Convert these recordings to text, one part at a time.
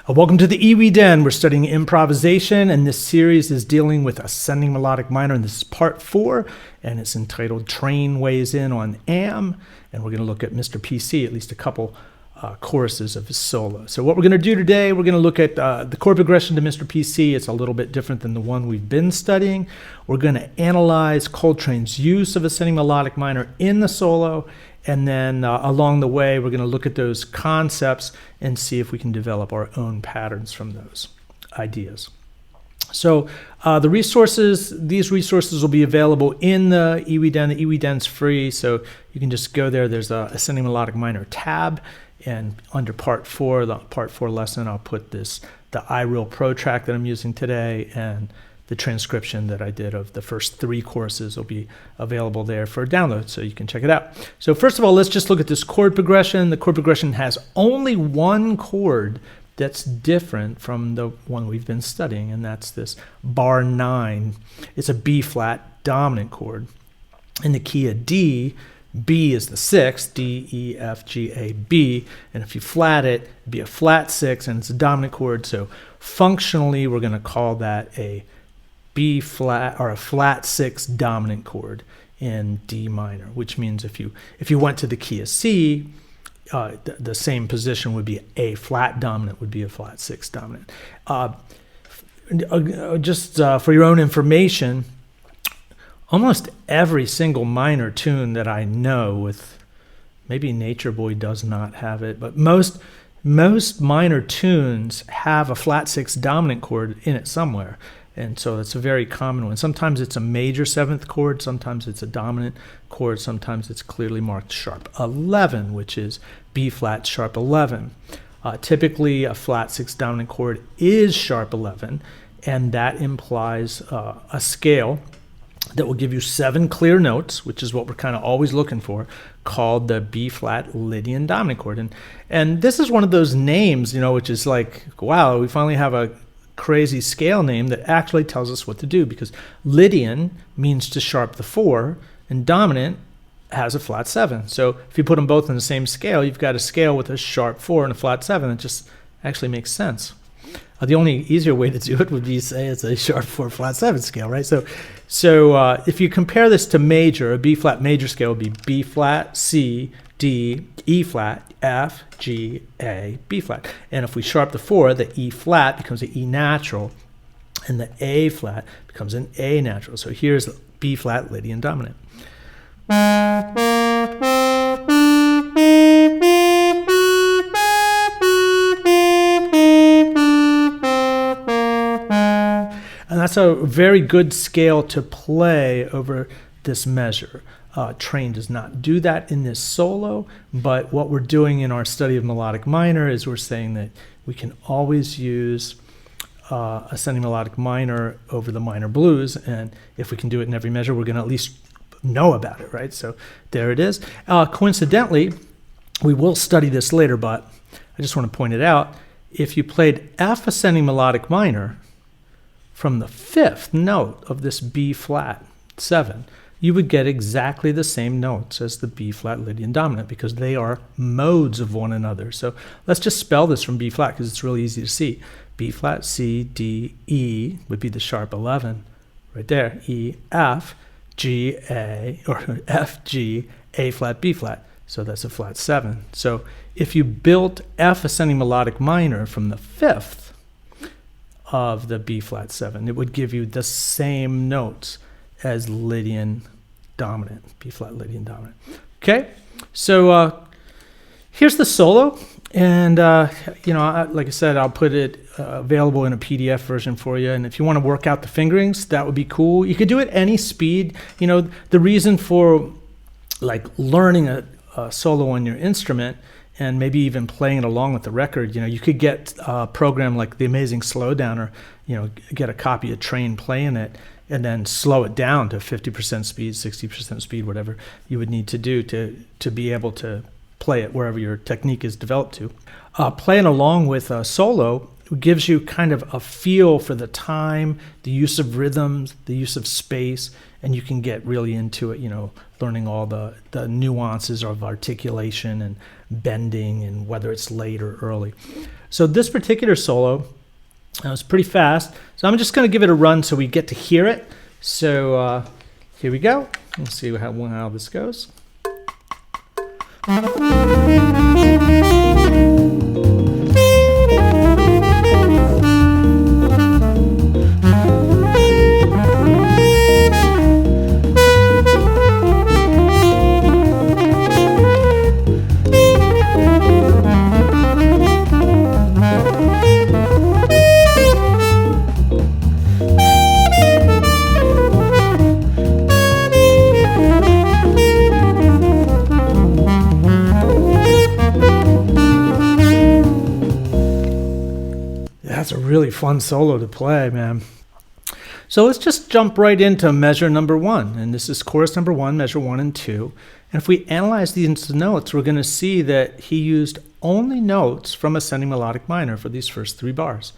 Welcome to the EWI DEN. We're studying improvisation, and this series is dealing with ascending melodic minor, and this is part 4, and it's entitled Trane Weighs In on AM, and we're going to look at Mr. PC, at least a couple choruses of his solo. So what we're going to do today, we're going to look at the chord progression to Mr. PC. It's a little bit different than the one we've been studying. We're going to analyze Coltrane's use of ascending melodic minor in the solo, and then along the way, we're going to look at those concepts and see if we can develop our own patterns from those ideas. So these resources will be available in the EWI DEN. The EWI DEN's free, so you can just go there. There's a ascending melodic minor tab, and under part 4, the part 4 lesson, I'll put the iReal Pro track that I'm using today, and the transcription that I did of the first 3 courses will be available there for download, so you can check it out. So first of all, let's just look at this chord progression. The chord progression has only one chord that's different from the one we've been studying, and that's this bar 9. It's a B flat dominant chord. In the key of D, B is the 6th, D, E, F, G, A, B, and if you flat it, it'd be a flat 6, and it's a dominant chord, so functionally we're going to call that a B flat or a flat 6 dominant chord in D minor, which means if you went to the key of C, the same position would be A flat dominant would be a flat 6 dominant. Just for your own information, almost every single minor tune that I know, with maybe Nature Boy does not have it, but most minor tunes have a flat 6 dominant chord in it somewhere. And so it's a very common one. Sometimes it's a major 7th chord, sometimes it's a dominant chord, sometimes it's clearly marked sharp 11, which is B flat sharp 11. Typically a flat 6 dominant chord is sharp 11, and that implies a scale that will give you 7 clear notes, which is what we're kind of always looking for, called the B flat Lydian dominant chord. And this is one of those names, which is like, wow, we finally have a crazy scale name that actually tells us what to do, because Lydian means to sharp the 4 and dominant has a flat 7. So if you put them both in the same scale, you've got a scale with a sharp 4 and a flat 7. It just actually makes sense. The only easier way to do it would be to say it's a sharp 4 flat 7 scale, right? So if you compare this to major, a B flat major scale would be B flat, C, D, E flat, F, G, A, B flat. And if we sharp the 4, the E flat becomes an E natural, and the A flat becomes an A natural. So here's B flat Lydian dominant. And that's a very good scale to play over this measure. Trane does not do that in this solo, but what we're doing in our study of melodic minor is we're saying that we can always use ascending melodic minor over the minor blues, and if we can do it in every measure, we're going to at least know about it, right? So there it is. Coincidentally, we will study this later, but I just want to point it out. If you played F ascending melodic minor from the 5th note of this B flat 7, you would get exactly the same notes as the B flat Lydian dominant, because they are modes of one another. So let's just spell this from B flat, because it's really easy to see. B flat, C, D, E would be the sharp 11 right there. E, F, G, A, or F, G, A flat, B flat. So that's a flat 7. So if you built F ascending melodic minor from the 5th of the B flat 7, it would give you the same notes as Lydian dominant, B flat Lydian dominant. Okay, so here's the solo, and like I said, I'll put it available in a PDF version for you. And if you want to work out the fingerings, that would be cool. You could do it any speed. The reason for like learning a solo on your instrument and maybe even playing it along with the record, you could get a program like The Amazing Slowdown, or get a copy of Trane playing it, and then slow it down to 50% speed, 60% speed, whatever you would need to do to be able to play it wherever your technique is developed to. Playing along with a solo gives you kind of a feel for the time, the use of rhythms, the use of space, and you can get really into it, learning all the nuances of articulation and bending and whether it's late or early. So this particular solo was pretty fast. So I'm just going to give it a run so we get to hear it. So here we go. Let's see how this goes. That's a really fun solo to play, man. So let's just jump right into measure number 1. And this is chorus number 1, measure 1 and 2. And if we analyze these notes, we're going to see that he used only notes from ascending melodic minor for these first 3 bars.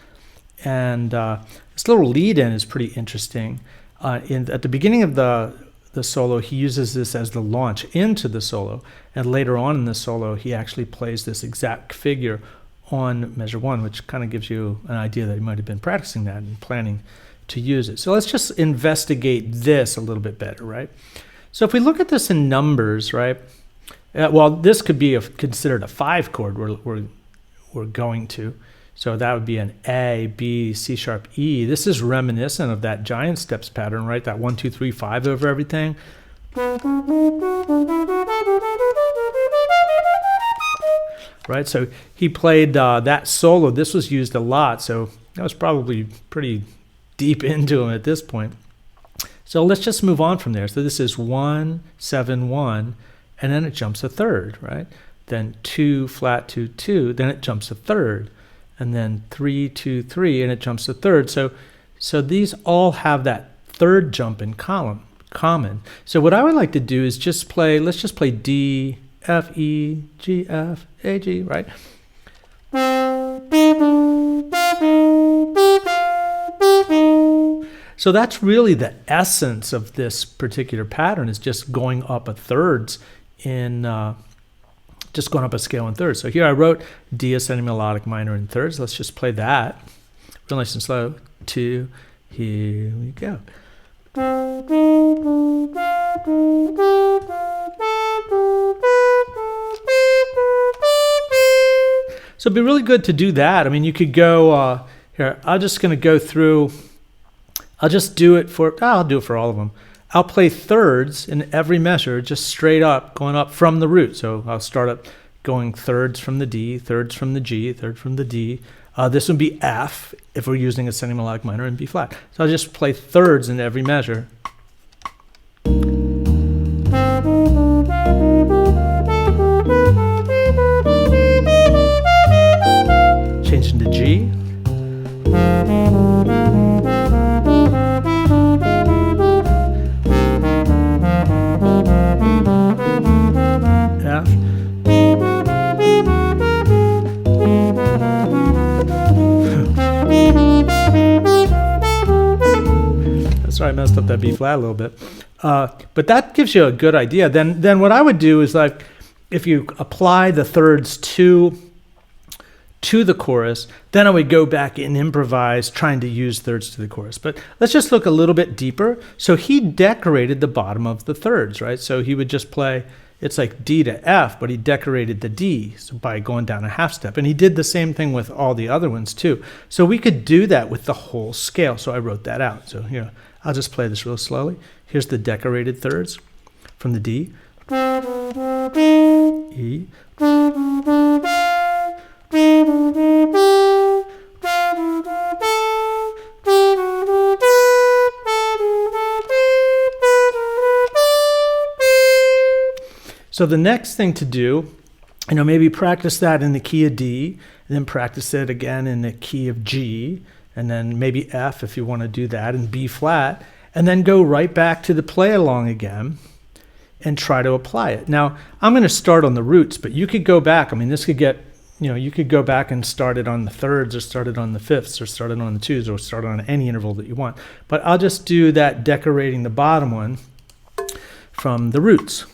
And this little lead-in is pretty interesting. At the beginning of the solo, he uses this as the launch into the solo. And later on in the solo, he actually plays this exact figure on measure 1, which kind of gives you an idea that he might have been practicing that and planning to use it. So let's just investigate this a little bit better, right? So if we look at this in numbers, right? Well, this could be considered a 5 chord we're going to. So that would be an A, B, C sharp, E. This is reminiscent of that giant steps pattern, right? That 1, 2, 3, 5 over everything. Right, so he played that solo. This was used a lot, so that was probably pretty deep into him at this point. So let's just move on from there. So this is 1, 7, 1, and then it jumps a third, right? Then 2, flat, 2, 2, then it jumps a third, and then 3, 2, 3, and it jumps a third. So these all have that third jump in common. So what I would like to do is let's just play D, F, E, G, F, A, G, right? So that's really the essence of this particular pattern, is just going up a thirds just going up a scale in thirds. So here I wrote D ascending melodic minor in thirds. Let's just play that real nice and slow. 2, here we go. So it'd be really good to do that. I mean, you could go, here, I'm just going to go through, I'll do it for all of them. I'll play thirds in every measure, just straight up, going up from the root. So I'll start up going thirds from the D, thirds from the G, third from the D. This would be F if we're using ascending melodic minor, and B flat. So I'll just play thirds in every measure. Change into G. F. Sorry, I messed up that B flat a little bit. But that gives you a good idea. Then what I would do is, like, if you apply the thirds to the chorus, then I would go back and improvise trying to use thirds to the chorus. But let's just look a little bit deeper. So he decorated the bottom of the thirds, right? So he would just play, it's like D to F, but he decorated the D by going down a half step. And he did the same thing with all the other ones too. So we could do that with the whole scale. So I wrote that out. So here, I'll just play this real slowly. Here's the decorated thirds from the D, E, so the next thing to do, maybe practice that in the key of D, and then practice it again in the key of G, and then maybe F if you want to do that, and B flat, and then go right back to the play along again and try to apply it. Now, I'm going to start on the roots, but you could go back. I mean, this could get you could go back and start it on the thirds or start it on the fifths or start it on the twos or start it on any interval that you want. But I'll just do that decorating the bottom one from the roots.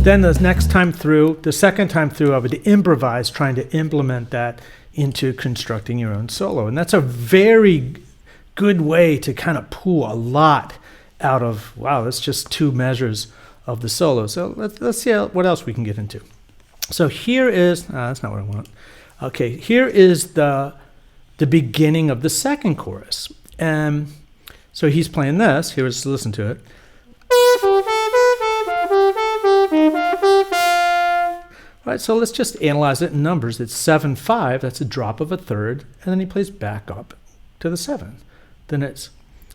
Then the next time through, the second time through, I would improvise trying to implement that into constructing your own solo. And that's a very good way to kind of pull a lot out of, wow, that's just 2 measures of the solo. So let's see what else we can get into. So here is, that's not what I want. Okay, here is the beginning of the second chorus. And so he's playing this. Here, let's listen to it. Right, so let's just analyze it in numbers. It's 7/5, that's a drop of a third, and then he plays back up to the 7. Then it's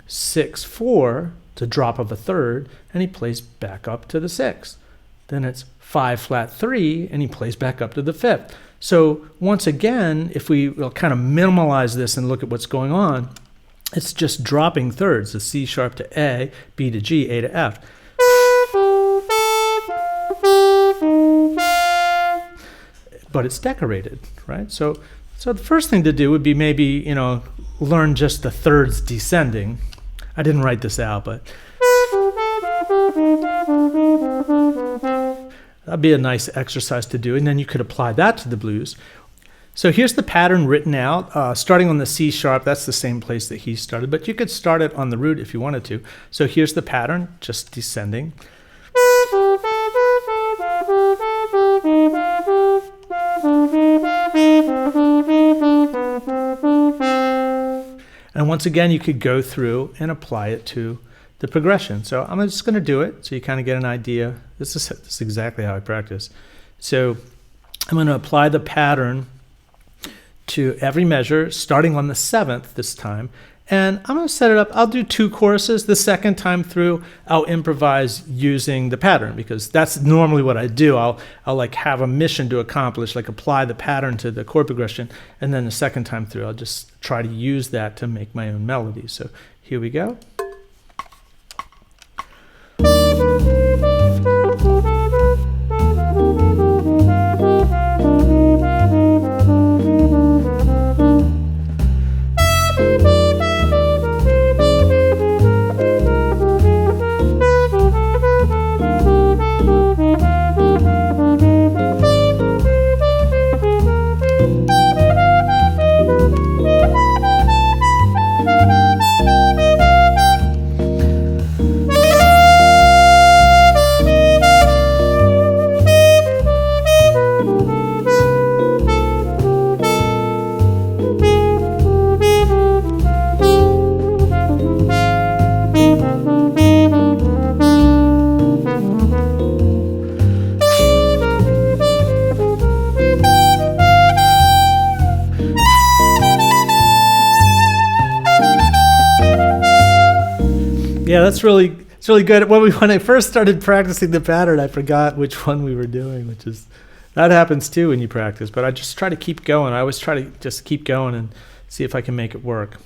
6/4, it's a drop of a third, and he plays back up to the 6. Then it's 5/3, and he plays back up to the 5th. So once again, if we will kind of minimalize this and look at what's going on, it's just dropping thirds, the C sharp to A, B to G, A to F. But it's decorated, right? So the first thing to do would be maybe, learn just the thirds descending. I didn't write this out, but that'd be a nice exercise to do. And then you could apply that to the blues. So here's the pattern written out, starting on the C sharp. That's the same place that he started, but you could start it on the root if you wanted to. So here's the pattern, just descending. And once again, you could go through and apply it to the progression. So I'm just going to do it so you kind of get an idea. This is exactly how I practice. So I'm going to apply the pattern to every measure, starting on the 7th this time. And I'm going to set it up. I'll do 2 choruses. The second time through, I'll improvise using the pattern, because that's normally what I do. I'll like have a mission to accomplish, like apply the pattern to the chord progression. And then the second time through, I'll just try to use that to make my own melody. So here we go. Yeah, it's really good. When I first started practicing the pattern, I forgot which one we were doing, that happens too when you practice. But I just try to keep going. I always try to just keep going and see if I can make it work.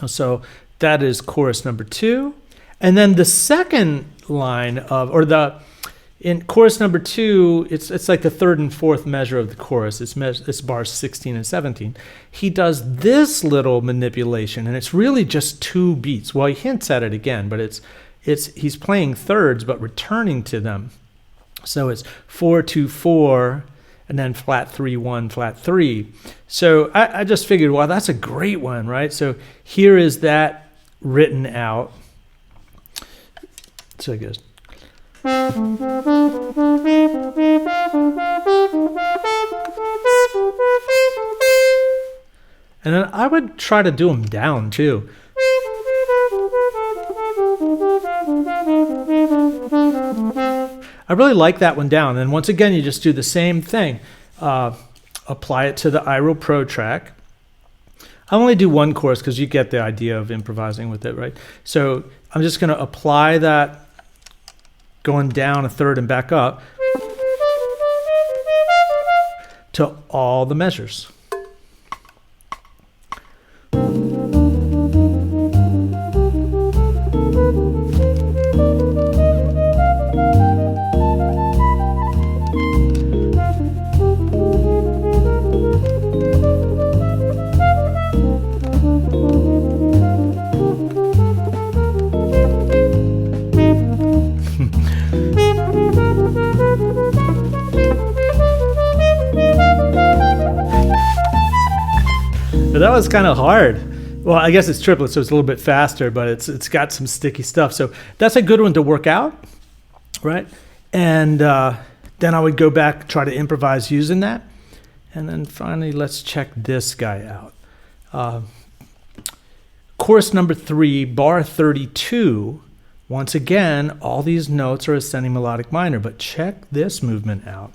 So that is chorus number 2. And then the second line in chorus number 2, it's like the 3rd and 4th measure of the chorus. It's bars 16 and 17. He does this little manipulation, and it's really just 2 beats. Well, he hints at it again, but he's playing thirds but returning to them. So it's 4-2-4, and then flat 3-1, flat 3. So I just figured, well, that's a great one, right? So here is that written out. So it goes. And then I would try to do them down too. I really like that one down. And once again, you just do the same thing. apply it to the iReal Pro track. I only do one chorus because you get the idea of improvising with it, right? So I'm just going to apply that going down a third and back up to all the measures. But that was kind of hard. Well, I guess it's triplets, so it's a little bit faster, but it's got some sticky stuff. So that's a good one to work out, right? And then I would go back, try to improvise using that. And then finally, let's check this guy out. Chorus number 3, bar 32. Once again, all these notes are ascending melodic minor, but check this movement out.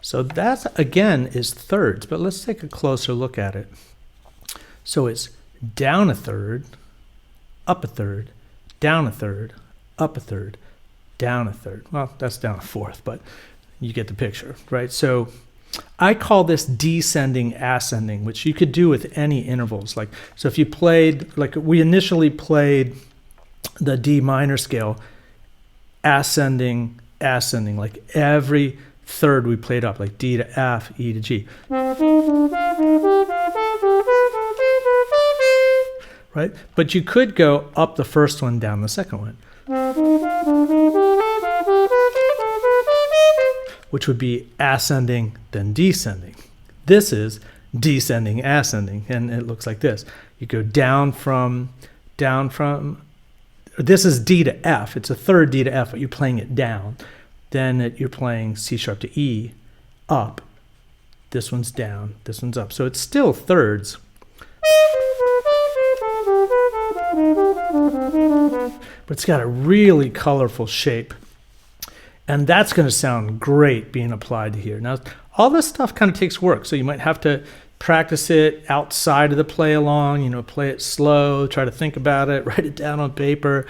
So that, again, is thirds, but let's take a closer look at it. So it's down a third, up a third, down a third, up a third, down a third. Well, that's down a fourth, but you get the picture, right? So I call this descending ascending, which you could do with any intervals. Like, so if you played, like we initially played the D minor scale, ascending, ascending, like every third we played up, like D to F, E to G. Right? But you could go up the first one, down the second one, which would be ascending, then descending. This is descending, ascending, and it looks like this. You go down from, this is D to F. It's a third D to F, but you're playing it down. Then you're playing C sharp to E, up. This one's down, this one's up. So it's still thirds. But it's got a really colorful shape. And that's going to sound great being applied to here. Now, all this stuff kind of takes work. So you might have to practice it outside of the play along, play it slow, try to think about it, write it down on paper,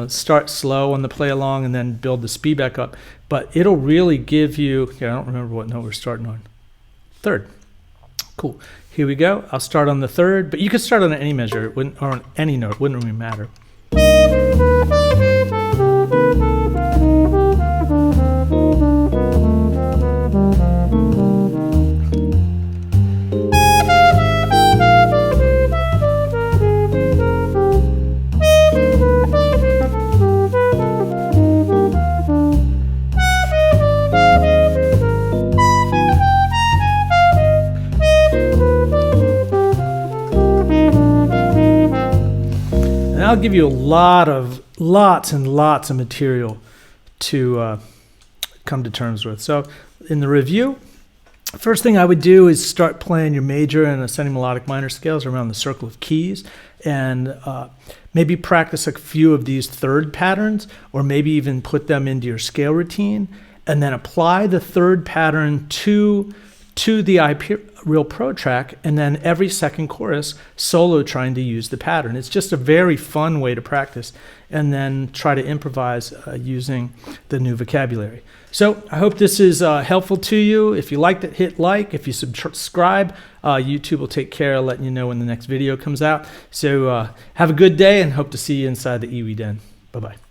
start slow on the play along and then build the speed back up. But it'll really give you, I don't remember what note we're starting on. Third. Cool. Here we go. I'll start on the third, but you could start on any measure, or on any note, it wouldn't really matter. I'll give you lots and lots of material to come to terms with. So in the review, first thing I would do is start playing your major and ascending melodic minor scales around the circle of keys, and maybe practice a few of these third patterns, or maybe even put them into your scale routine, and then apply the third pattern to the iReal Pro track, and then every second chorus solo trying to use the pattern. It's just a very fun way to practice, and then try to improvise using the new vocabulary. So I hope this is helpful to you. If you liked it, hit like. If you subscribe, YouTube will take care of letting you know when the next video comes out. So have a good day, and hope to see you inside the EWI DEN. Bye-bye.